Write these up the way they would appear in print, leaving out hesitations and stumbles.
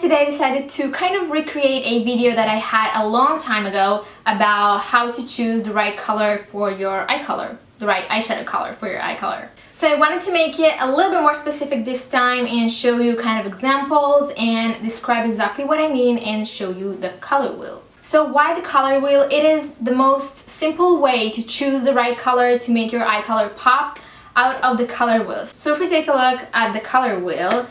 today I decided to kind of recreate a video that I had a long time ago about how to choose the right color for your eye color, the right eyeshadow color for your eye color. So I wanted to make it a little bit more specific this time and show you kind of examples and describe exactly what I mean and show you the color wheel. So why the color wheel? It is the most simple way to choose the right color to make your eye color pop out of the color wheel. So if we take a look at the color wheel,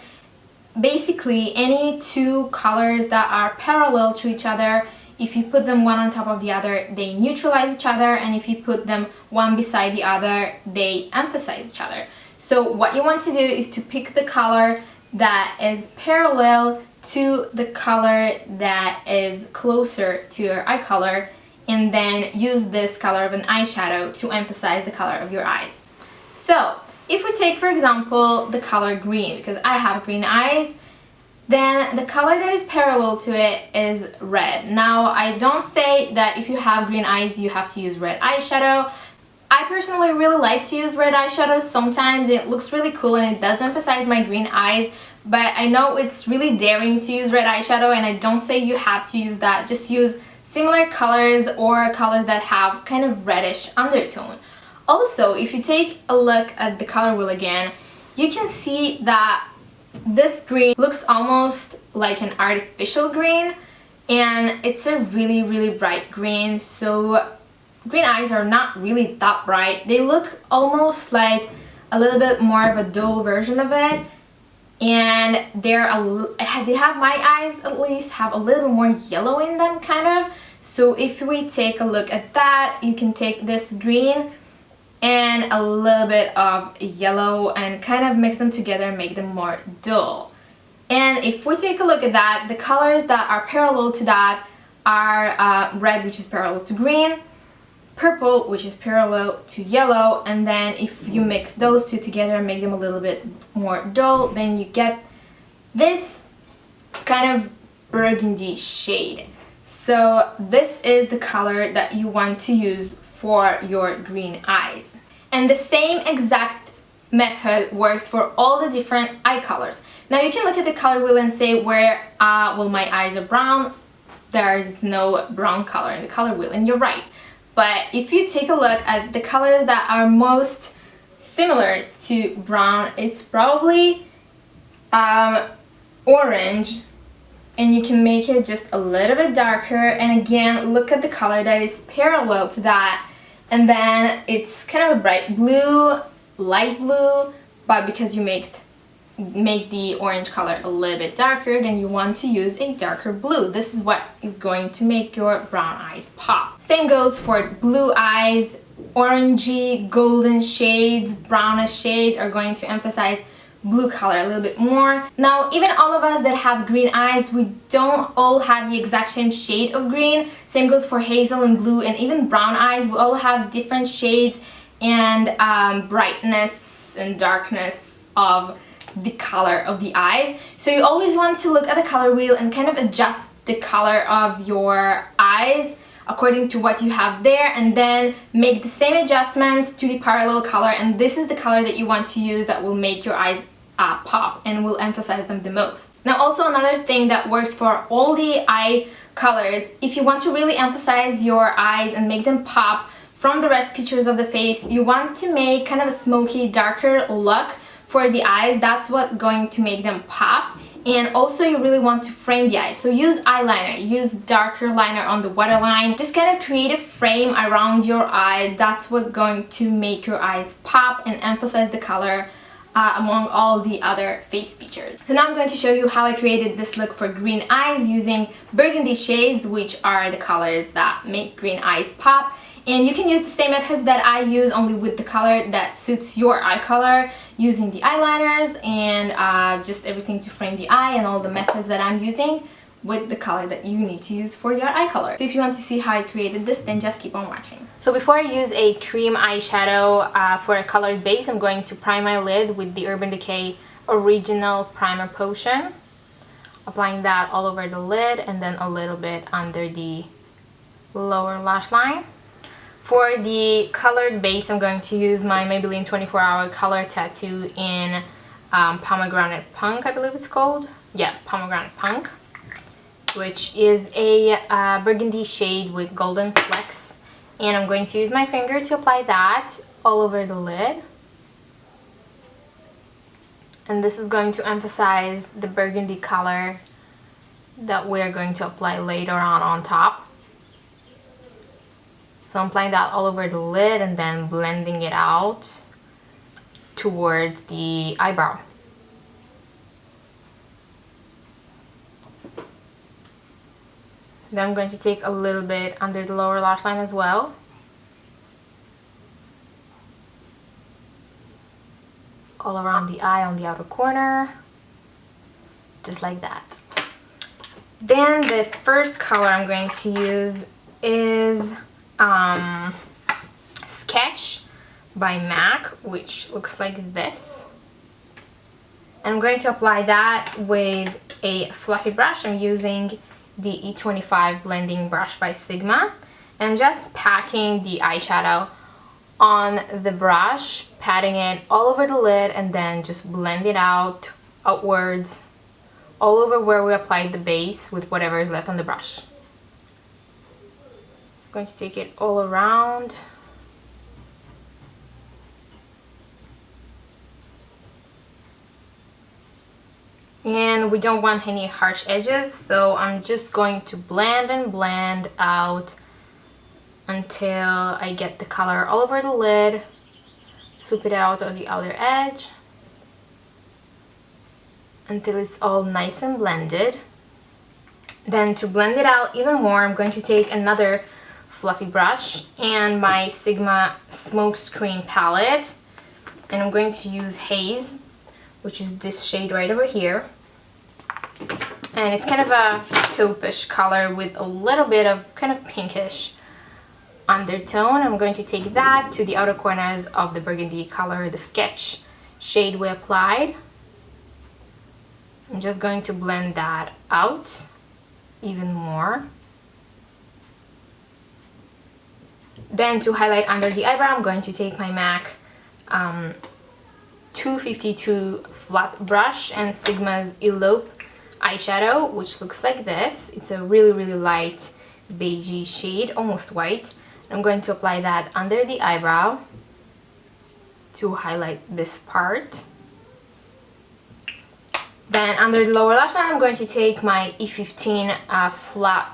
basically any two colors that are parallel to each other, if you put them one on top of the other, they neutralize each other, and if you put them one beside the other, they emphasize each other. So what you want to do is to pick the color that is parallel to the color that is closer to your eye color, and then use this color of an eyeshadow to emphasize the color of your eyes. So if we take, for example, the color green, because I have green eyes, then the color that is parallel to it is red. Now, I don't say that if you have green eyes, you have to use red eyeshadow. I personally really like to use red eyeshadow. Sometimes it looks really cool and it does emphasize my green eyes, but I know it's really daring to use red eyeshadow, and I don't say you have to use that. Just use similar colors or colors that have kind of reddish undertone. Also, if you take a look at the color wheel again, you can see that this green looks almost like an artificial green, and it's a really bright green. So green eyes are not really that bright. They look almost like a little bit more of a dull version of it, and they have, my eyes at least have a little bit more yellow in them, kind of. So if we take a look at that, you can take this green and a little bit of yellow and kind of mix them together and make them more dull. And if we take a look at that, the colors that are parallel to that are red, which is parallel to green, purple, which is parallel to yellow, and then if you mix those two together and make them a little bit more dull, then you get this kind of burgundy shade. So this is the color that you want to use for your green eyes. And the same exact method works for all the different eye colors. Now you can look at the color wheel and say, where well, my eyes are brown, there's no brown color in the color wheel, and you're right. But if you take a look at the colors that are most similar to brown, it's probably orange, and you can make it just a little bit darker, and again look at the color that is parallel to that, and then it's kind of a bright blue, light blue, but because you make the orange color a little bit darker, then you want to use a darker blue. This is what is going to make your brown eyes pop. Same goes for blue eyes. Orangey, golden shades, brownish shades are going to emphasize blue color a little bit more. Now, even all of us that have green eyes, we don't all have the exact same shade of green. Same goes for hazel and blue, and even brown eyes. We all have different shades and brightness and darkness of the color of the eyes. So you always want to look at the color wheel and kind of adjust the color of your eyes according to what you have there, and then make the same adjustments to the parallel color, and this is the color that you want to use that will make your eyes pop and will emphasize them the most. Now, also another thing that works for all the eye colors, if you want to really emphasize your eyes and make them pop from the rest features of the face, you want to make kind of a smoky, darker look for the eyes. That's what's going to make them pop. And also you really want to frame the eyes, so use eyeliner, use darker liner on the waterline, just kind of create a frame around your eyes. That's what's going to make your eyes pop and emphasize the color among all the other face features. So now I'm going to show you how I created this look for green eyes using burgundy shades, which are the colors that make green eyes pop. And you can use the same methods that I use, only with the color that suits your eye color, using the eyeliners and just everything to frame the eye, and all the methods that I'm using with the color that you need to use for your eye color. So if you want to see how I created this, then just keep on watching. So before I use a cream eyeshadow for a colored base, I'm going to prime my lid with the Urban Decay Original Primer Potion. Applying that all over the lid and then a little bit under the lower lash line. For the colored base, I'm going to use my Maybelline 24 Hour Color Tattoo in Pomegranate Punk, I believe it's called. Yeah, Pomegranate Punk, which is a burgundy shade with golden flecks. And I'm going to use my finger to apply that all over the lid. And this is going to emphasize the burgundy color that we're going to apply later on top. So I'm applying that all over the lid and then blending it out towards the eyebrow. Then I'm going to take a little bit under the lower lash line as well. All around the eye on the outer corner. Just like that. Then the first color I'm going to use is Sketch by MAC, which looks like this. And I'm going to apply that with a fluffy brush. I'm using the E25 blending brush by Sigma, and I'm just packing the eyeshadow on the brush, patting it all over the lid, and then just blend it out outwards all over where we applied the base with whatever is left on the brush. I'm going to take it all around. And we don't want any harsh edges, so I'm just going to blend and blend out until I get the color all over the lid. Swoop it out on the outer edge until it's all nice and blended. Then to blend it out even more, I'm going to take another fluffy brush and my Sigma Smokescreen palette, and I'm going to use Haze, which is this shade right over here. And it's kind of a taupe-ish color with a little bit of kind of pinkish undertone. I'm going to take that to the outer corners of the burgundy color, the Sketch shade we applied. I'm just going to blend that out even more. Then to highlight under the eyebrow, I'm going to take my MAC 252 flat brush and Sigma's Elope eyeshadow, which looks like this. It's a really, really light beigey shade, almost white. I'm going to apply that under the eyebrow to highlight this part. Then under the lower lash line, I'm going to take my E15 flat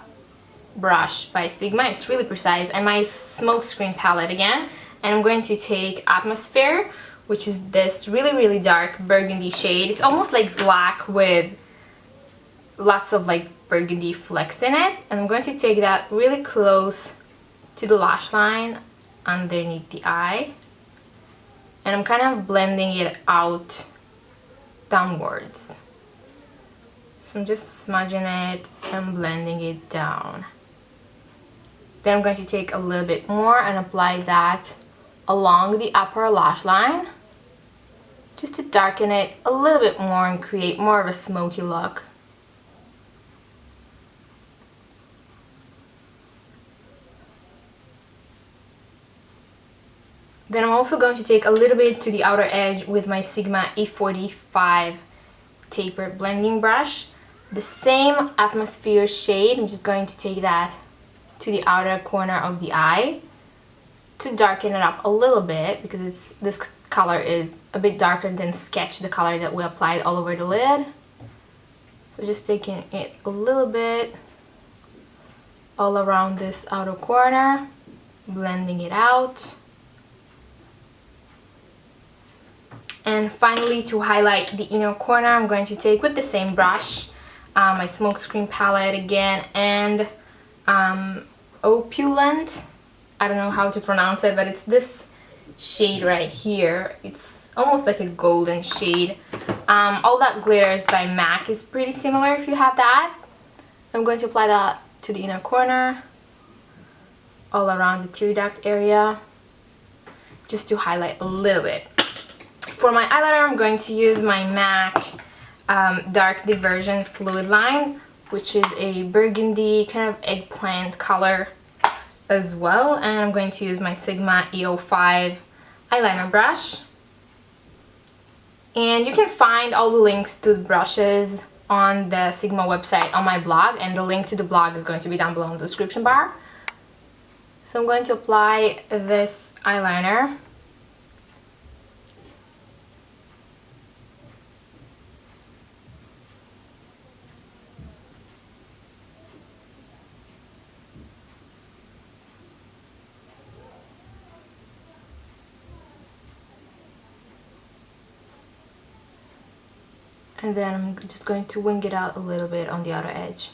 brush by Sigma. It's really precise, and my Smokescreen palette again. And I'm going to take Atmosphere, which is this really, really dark burgundy shade. It's almost like black with lots of like burgundy flecks in it. And I'm going to take that really close to the lash line underneath the eye. And I'm kind of blending it out downwards. So I'm just smudging it and blending it down. Then I'm going to take a little bit more and apply that along the upper lash line, just to darken it a little bit more and create more of a smoky look. Then I'm also going to take a little bit to the outer edge with my Sigma E45 tapered blending brush. The same Atmosphere shade, I'm just going to take that to the outer corner of the eye to darken it up a little bit, because this color is a bit darker than Sketch, the color that we applied all over the lid. So just taking it a little bit all around this outer corner, blending it out. And finally, to highlight the inner corner, I'm going to take with the same brush my Smokescreen palette again, and Opulent, I don't know how to pronounce it, but it's this shade right here. It's almost like a golden shade. All That Glitters by MAC is pretty similar if you have that. I'm going to apply that to the inner corner, all around the tear duct area, just to highlight a little bit. For my eyeliner, I'm going to use my MAC Dark Diversion Fluid Line, which is a burgundy kind of eggplant color as well. And I'm going to use my Sigma E05 eyeliner brush. And you can find all the links to the brushes on the Sigma website on my blog, and the link to the blog is going to be down below in the description bar. So I'm going to apply this eyeliner. And then I'm just going to wing it out a little bit on the outer edge.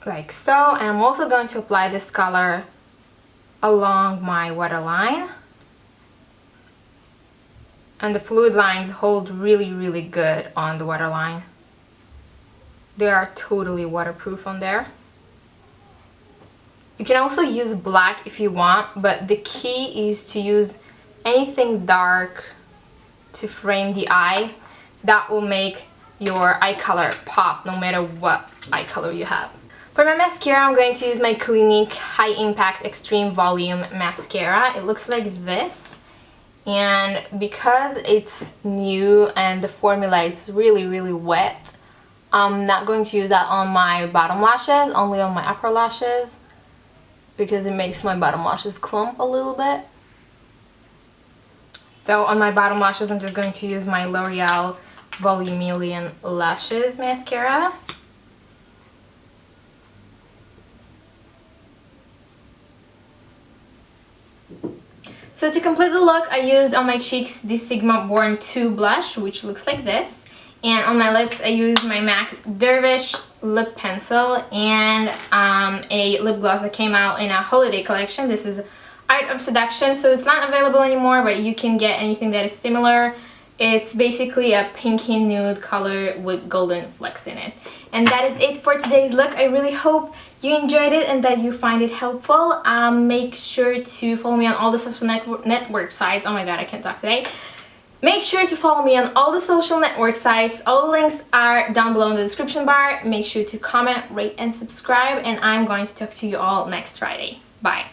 Like so. And I'm also going to apply this color along my waterline. And the fluid lines hold really good on the waterline. They are totally waterproof on there. You can also use black if you want, but the key is to use anything dark to frame the eye. That will make your eye color pop no matter what eye color you have. For my mascara, I'm going to use my Clinique High Impact Extreme Volume Mascara. It looks like this. And because it's new and the formula is really wet, I'm not going to use that on my bottom lashes, only on my upper lashes, because it makes my bottom lashes clump a little bit. So on my bottom lashes, I'm just going to use my L'Oreal Volumillion Lashes Mascara. So to complete the look, I used on my cheeks the Sigma Born 2 blush, which looks like this. And on my lips, I used my MAC Dervish lip pencil and a lip gloss that came out in a holiday collection. This is Art of Seduction, so it's not available anymore, but you can get anything that is similar. It's basically a pinky nude color with golden flecks in it. And that is it for today's look. I really hope you enjoyed it and that you find it helpful. Make sure to follow me on all the social network sites. Oh my god, I can't talk today. Make sure to follow me on all the social network sites. All the links are down below in the description bar. Make sure to comment, rate, and subscribe. And I'm going to talk to you all next Friday. Bye.